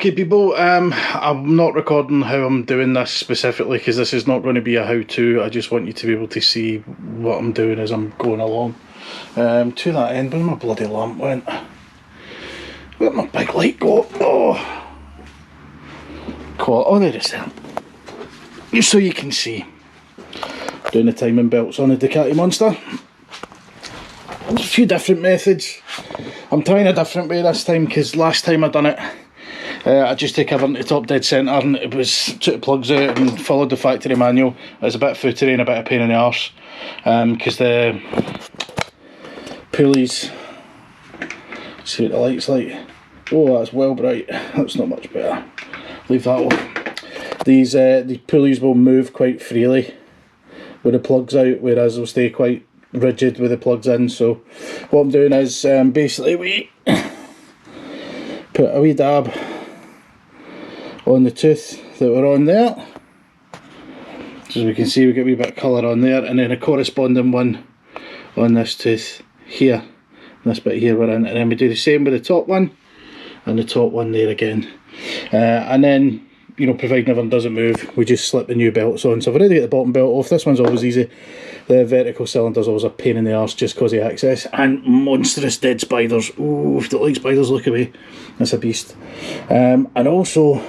Okay people, I'm not recording how I'm doing this specifically because this is not going to be a how-to. I just want you to be able to see what I'm doing as I'm going along. To that end, where my bloody lamp went? Where'd my big light go? Oh, cool. Oh, there it is then. Just so you can see. Doing the timing belts on the Ducati Monster. A few different methods. I'm trying a different way this time because last time I done it, I just took everything to top dead centre and it was took the plugs out and followed the factory manual. It was a bit footery and a bit of pain in the arse because the pulleys, see what the light's like. Oh, that's well bright. That's not much better. Leave that off. These the pulleys will move quite freely with the plugs out, whereas they'll stay quite rigid with the plugs in. So what I'm doing is basically we put a wee dab on the tooth that we're on there, so as we can see we get a wee bit of colour on there, and then a corresponding one on this tooth here, this bit here we're in, and then we do the same with the top one and the top one there again, and then, you know, providing everything doesn't move, we just slip the new belts on. So I've already got the bottom belt off. This one's always easy. The vertical cylinder's always a pain in the arse just because of access, and monstrous dead spiders. Ooh, if you don't like spiders, look away. That's a beast. And also,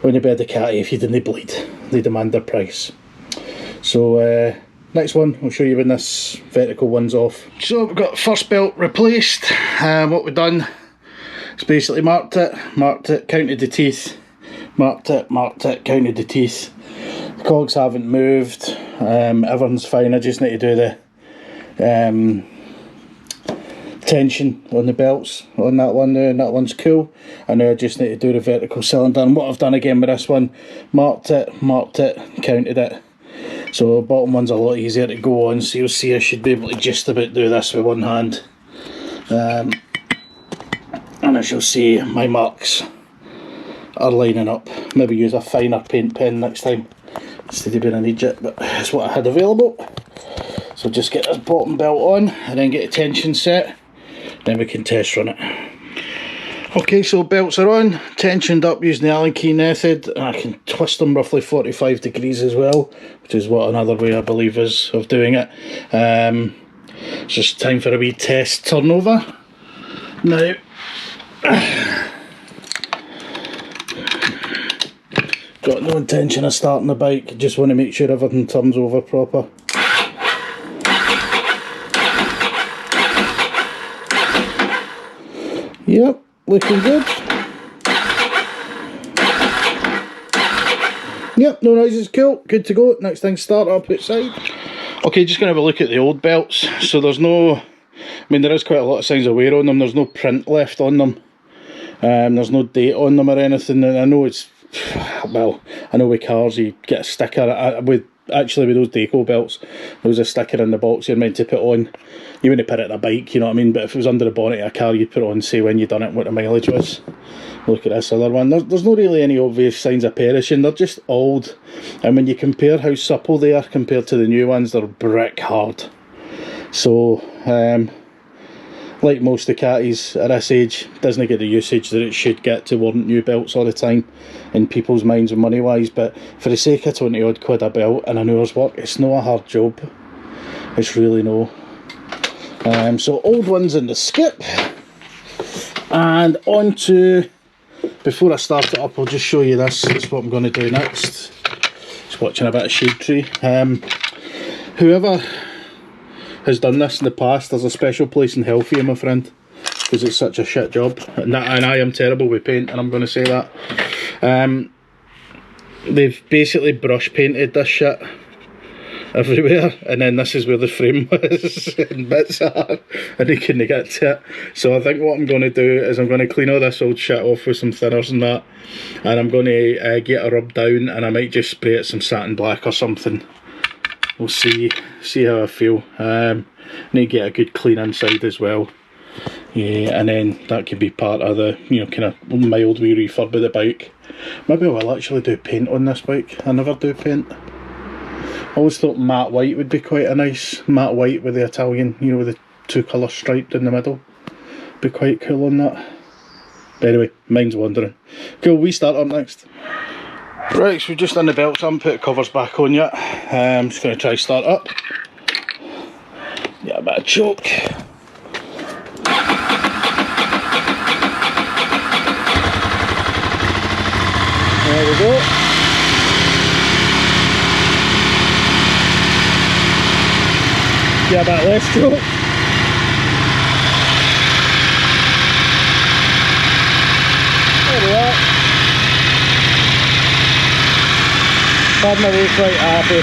when you buy a Ducati, if you didn't bleed, they demand their price. So next one, I'll show you when this vertical one's off. So we've got first belt replaced. What we've done is basically marked it, counted the teeth, marked it, counted the teeth. The cogs haven't moved, everything's fine. I just need to do the tension on the belts on that one there, and that one's cool. And now I just need to do the vertical cylinder, and what I've done again with this one, marked it, counted it. So the bottom one's a lot easier to go on, so you'll see I should be able to just about do this with one hand. And as you'll see, my marks are lining up. Maybe use a finer paint pen next time instead of being an idiot, but it's what I had available. So just get this bottom belt on and then get the tension set, then we can test run it. Okay, so belts are on, tensioned up using the Allen key method, and I can twist them roughly 45 degrees as well, which is what another way I believe is of doing it. It's just time for a wee test turnover. Now, got no intention of starting the bike, just want to make sure everything turns over proper. Yep, looking good. Yep, no noises, cool, good to go. Next thing, start up outside. Okay, just going to have a look at the old belts. So there's no, I mean there is quite a lot of signs of wear on them, there's no print left on them. There's no date on them or anything, and I know it's, well, I know with cars you get a sticker, with those Deco belts, there was a sticker in the box you're meant to put on. You wouldn't put it in a bike, you know what I mean, but if it was under the bonnet of a car you'd put it on, say when you done it, what the mileage was. Look at this other one, there's not really any obvious signs of perishing, they're just old, and when you compare how supple they are compared to the new ones, they're brick hard. So, like most Ducatis at this age, doesn't get the usage that it should get to warrant new belts all the time in people's minds and money wise, but for the sake of 20 odd quid a belt and an hour's work, it's not a hard job. It's really no. So old ones in the skip, and on to, before I start it up I'll just show you this. This is what I'm going to do next. Just watching a bit of shade tree. Whoever has done this in the past, there's a special place in hell for you, my friend, because it's such a shit job, and I am terrible with paint, and I'm going to say that. They've basically brush painted this shit everywhere, and then this is where the frame was and bits are, and they couldn't get to it. So I think what I'm going to do is I'm going to clean all this old shit off with some thinners and that, and I'm going to get it rubbed down, and I might just spray it some satin black or something. We'll see how I feel. Need to get a good clean inside as well. Yeah, and then that could be part of the, you know, kind of mild wee refurb of the bike. Maybe I will actually do paint on this bike. I never do paint. I always thought matte white would be quite a nice matte white with the Italian, you know, with the two colours striped in the middle. Be quite cool on that. But anyway, mine's wandering. Cool, we start up next. Right, so we've just done the belts, I haven't put the covers back on yet. I'm just going to try start up. Get a bit of choke. There we go. Get a bit less choke. There we are. Pardon my way, quite happy.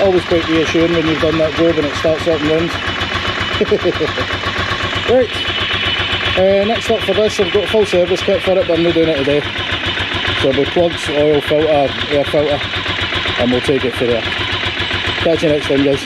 Always quite reassuring when you've done that job and it starts up and runs. Right, next up for this, I've got a full service kit for it, but I'm not doing it today. So it'll be plugs, oil filter, air filter, and we'll take it for there. Catch you next time, guys.